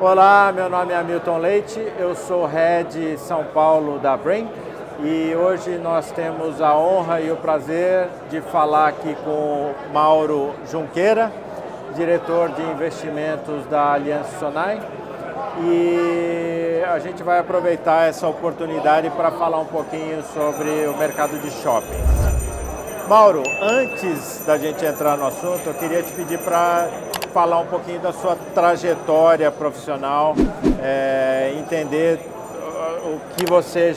Olá, meu nome é Hamilton Leite, eu sou Head São Paulo da Brain e hoje nós temos a honra e o prazer de falar aqui com o Mauro Junqueira, diretor de investimentos da Aliança Sonae, e a gente vai aproveitar essa oportunidade para falar um pouquinho sobre o mercado de shopping. Mauro, antes da gente entrar no assunto, eu queria te pedir para falar um pouquinho da sua trajetória profissional, entender o que você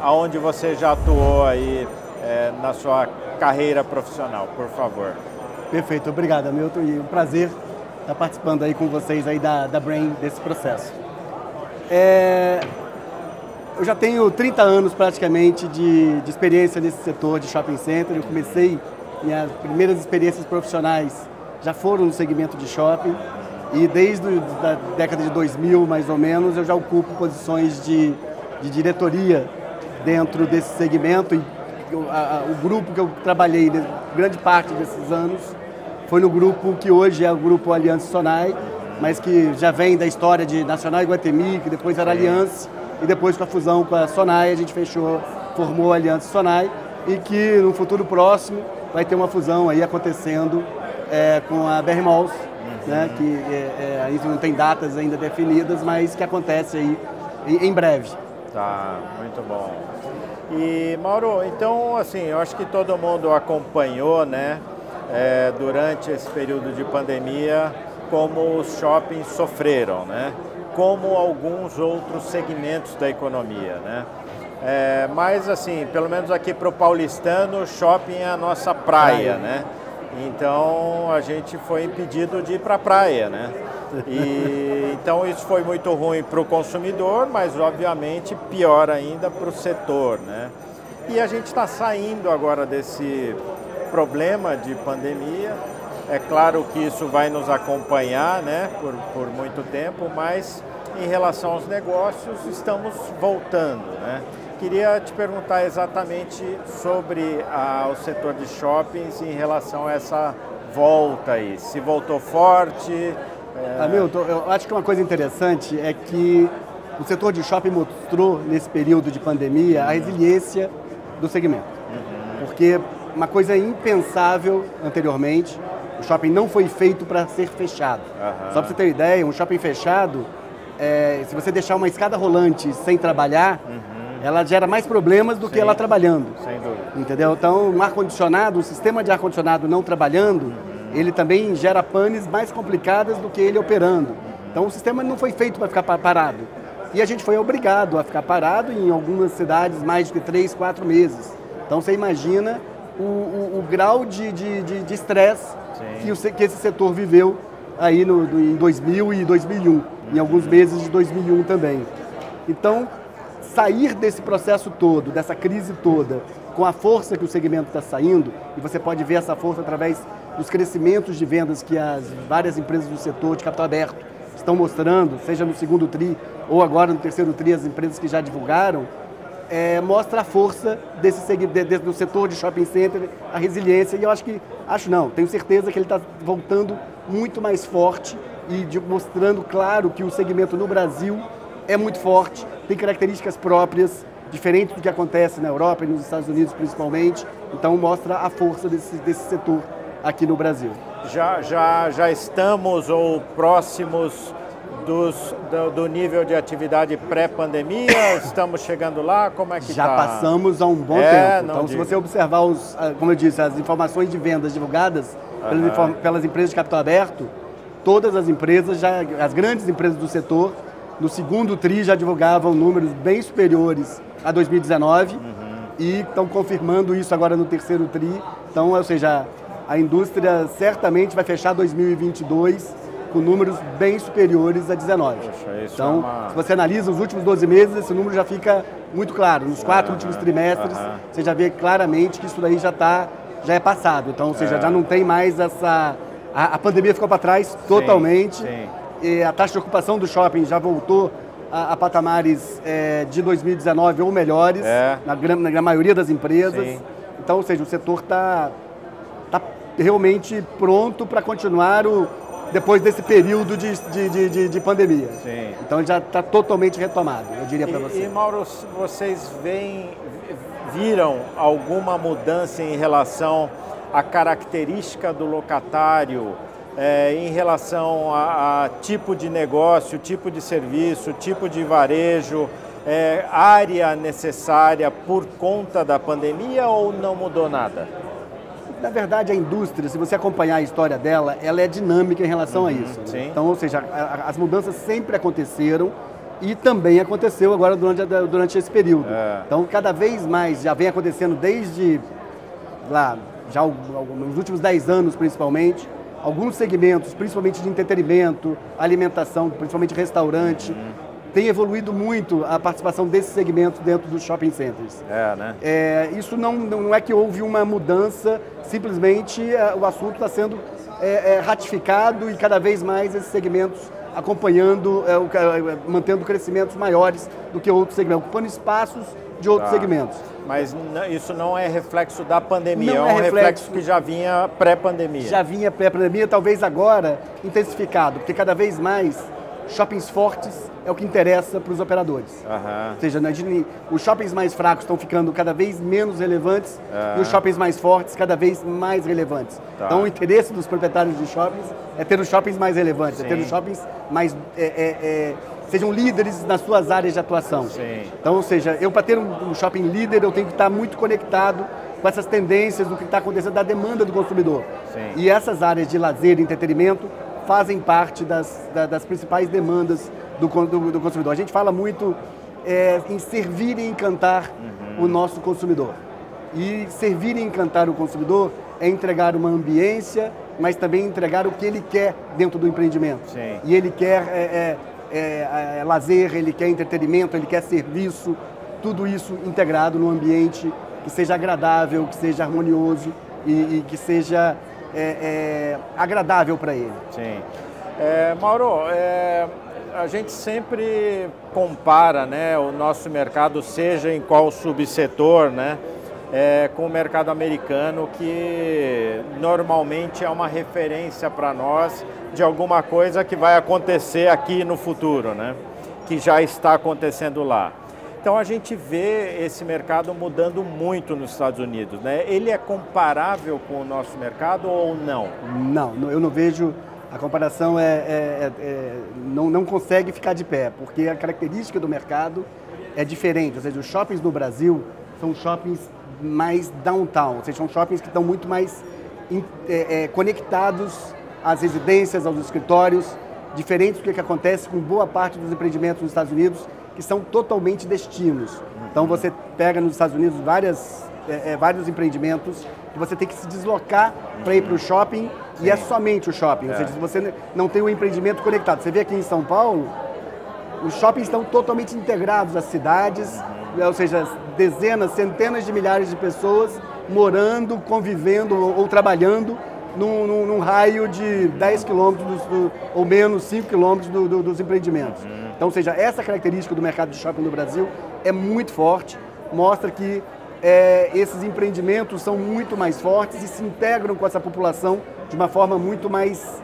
aonde você já atuou aí na sua carreira profissional, por favor. Perfeito, obrigado, Hamilton, e um prazer estar participando aí com vocês aí da Brain desse processo. Eu já tenho 30 anos praticamente de experiência nesse setor de shopping center. Eu comecei, minhas primeiras experiências profissionais já foram no segmento de shopping e desde a década de 2000, mais ou menos, eu já ocupo posições de diretoria dentro desse segmento. E o grupo que eu trabalhei grande parte desses anos foi no grupo que hoje é o Grupo Aliança Sonae, mas que já vem da história de Nacional Iguatemi, que depois era Aliança, e depois com a fusão com a Sonae a gente formou a Aliança Sonae, e que no futuro próximo vai ter uma fusão aí acontecendo com a BR Malls, né, que ainda não tem datas ainda definidas, mas que acontece aí em breve. Tá, muito bom. E Mauro, então assim, eu acho que todo mundo acompanhou, né, durante esse período de pandemia, como os shoppings sofreram, né, como alguns outros segmentos da economia, né. Mas assim, pelo menos aqui para o paulistano, o shopping é a nossa praia, né. Então a gente foi impedido de ir para a praia, né? E então isso foi muito ruim para o consumidor, mas obviamente pior ainda para o setor, né? E a gente está saindo agora desse problema de pandemia. É claro que isso vai nos acompanhar, né, por muito tempo, mas em relação aos negócios estamos voltando, né? Queria te perguntar exatamente sobre o setor de shoppings em relação a essa volta aí. Se voltou forte? Hamilton, eu acho que uma coisa interessante é que o setor de shopping mostrou nesse período de pandemia a resiliência do segmento. Porque uma coisa impensável anteriormente, o shopping não foi feito para ser fechado. Só para você ter uma ideia, um shopping fechado, se você deixar uma escada rolante sem trabalhar, ela gera mais problemas do que ela trabalhando. Sem dúvida. Entendeu? Então, um ar-condicionado, um sistema de ar-condicionado não trabalhando, ele também gera panes mais complicadas do que ele operando. Então, o sistema não foi feito para ficar parado. E a gente foi obrigado a ficar parado em algumas cidades mais de 3, 4 meses. Então, você imagina o grau de estresse que esse setor viveu aí em 2000 e 2001, em alguns meses de 2001 também. Então, sair desse processo todo, dessa crise toda, com a força que o segmento está saindo, e você pode ver essa força através dos crescimentos de vendas que as várias empresas do setor de capital aberto estão mostrando, seja no segundo TRI ou agora no terceiro TRI, as empresas que já divulgaram, mostra a força do setor de shopping center, a resiliência, e tenho certeza que ele está voltando muito mais forte e mostrando, claro, que o segmento no Brasil é muito forte, tem características próprias, diferentes do que acontece na Europa e nos Estados Unidos principalmente, então mostra a força desse setor aqui no Brasil. Já estamos ou próximos do nível de atividade pré-pandemia? Estamos chegando lá? Como é que já passamos há um bom tempo. Então, se você observar, como eu disse, as informações de vendas divulgadas pelas empresas de capital aberto, todas as empresas, as grandes empresas do setor, no segundo TRI já divulgavam números bem superiores a 2019 e estão confirmando isso agora no terceiro TRI. Então, ou seja, a indústria certamente vai fechar 2022 com números bem superiores a 19. Então, se você analisa os últimos 12 meses, esse número já fica muito claro. Nos 4 últimos trimestres, você já vê claramente que isso daí já é passado. Então, ou seja, já não tem mais essa... A pandemia ficou para trás totalmente. Sim. E a taxa de ocupação do shopping já voltou a patamares de 2019 ou melhores, na maioria das empresas. Sim. Então, ou seja, o setor está realmente pronto para continuar depois desse período de pandemia. Sim. Então ele já está totalmente retomado, eu diria para você. E Mauro, vocês viram alguma mudança em relação à característica do locatário, em relação a tipo de negócio, tipo de serviço, tipo de varejo, área necessária por conta da pandemia ou não mudou nada? Na verdade, a indústria, se você acompanhar a história dela, ela é dinâmica em relação a isso. Sim. Então, ou seja, as mudanças sempre aconteceram e também aconteceu agora durante esse período. Então, cada vez mais, já vem acontecendo desde lá, já nos últimos 10 anos principalmente, alguns segmentos, principalmente de entretenimento, alimentação, principalmente restaurante, tem evoluído muito a participação desses segmentos dentro dos shopping centers. Né? Isso não é que houve uma mudança, simplesmente o assunto está sendo ratificado e cada vez mais esses segmentos acompanhando, mantendo crescimentos maiores do que outros segmentos, ocupando espaços de outros segmentos. Mas isso não é reflexo da pandemia, não é um reflexo que já vinha pré-pandemia. Já vinha pré-pandemia, talvez agora intensificado, porque cada vez mais shoppings fortes é o que interessa para os operadores. Ou seja, os shoppings mais fracos estão ficando cada vez menos relevantes e os shoppings mais fortes cada vez mais relevantes. Então o interesse dos proprietários de shoppings é ter os shoppings mais relevantes, é ter os shoppings mais... sejam líderes nas suas áreas de atuação. Sim. Então, ou seja, eu para ter um shopping líder, eu tenho que estar muito conectado com essas tendências do que está acontecendo, da demanda do consumidor. Sim. E essas áreas de lazer e entretenimento fazem parte das principais demandas do consumidor. A gente fala muito em servir e encantar o nosso consumidor. E servir e encantar o consumidor é entregar uma ambiência, mas também entregar o que ele quer dentro do empreendimento. Sim. E ele quer lazer, ele quer entretenimento, ele quer serviço, tudo isso integrado num ambiente que seja agradável, que seja harmonioso e que seja agradável para ele. Sim. Mauro, a gente sempre compara, né, o nosso mercado, seja em qual subsetor, né, com o mercado americano, que normalmente é uma referência para nós de alguma coisa que vai acontecer aqui no futuro, né, que já está acontecendo lá. Então a gente vê esse mercado mudando muito nos Estados Unidos, né? Ele é comparável com o nosso mercado ou não? Não, eu não vejo. A comparação não consegue ficar de pé, porque a característica do mercado é diferente. Ou seja, os shoppings no Brasil são shoppings mais downtown, ou seja, são shoppings que estão muito mais conectados às residências, aos escritórios, diferente do que acontece com boa parte dos empreendimentos nos Estados Unidos, que são totalmente destinos. Então você pega nos Estados Unidos vários empreendimentos que você tem que se deslocar para ir para o shopping. Sim. E é somente o shopping, ou seja, se você não tem um empreendimento conectado. Você vê aqui em São Paulo, os shoppings estão totalmente integrados às cidades, ou seja, dezenas, centenas de milhares de pessoas morando, convivendo ou trabalhando num raio de 10 quilômetros ou menos 5 quilômetros dos empreendimentos. Então, ou seja, essa característica do mercado de shopping no Brasil é muito forte, mostra que esses empreendimentos são muito mais fortes e se integram com essa população de uma forma muito mais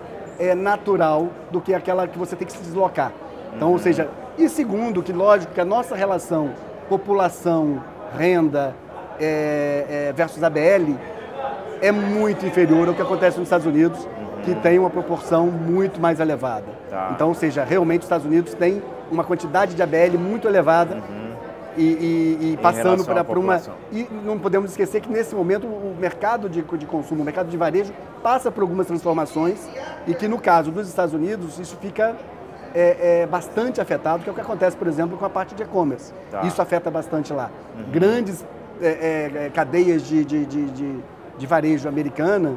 natural do que aquela que você tem que se deslocar. Então, ou seja, e segundo, que lógico que a nossa relação população, renda versus ABL é muito inferior ao que acontece nos Estados Unidos, que tem uma proporção muito mais elevada. Então, ou seja, realmente os Estados Unidos têm uma quantidade de ABL muito elevada e passando por uma... E não podemos esquecer que nesse momento o mercado de consumo, o mercado de varejo passa por algumas transformações e que no caso dos Estados Unidos isso fica bastante afetado, que é o que acontece, por exemplo, com a parte de e-commerce. Isso afeta bastante lá. Grandes cadeias de varejo americana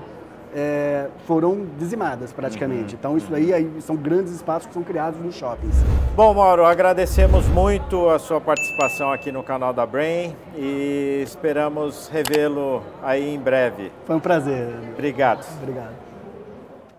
foram dizimadas praticamente. Então isso aí são grandes espaços que são criados nos shoppings. Bom, Mauro, agradecemos muito a sua participação aqui no canal da Brain e esperamos revê-lo aí em breve. Foi um prazer. Obrigado. Obrigado.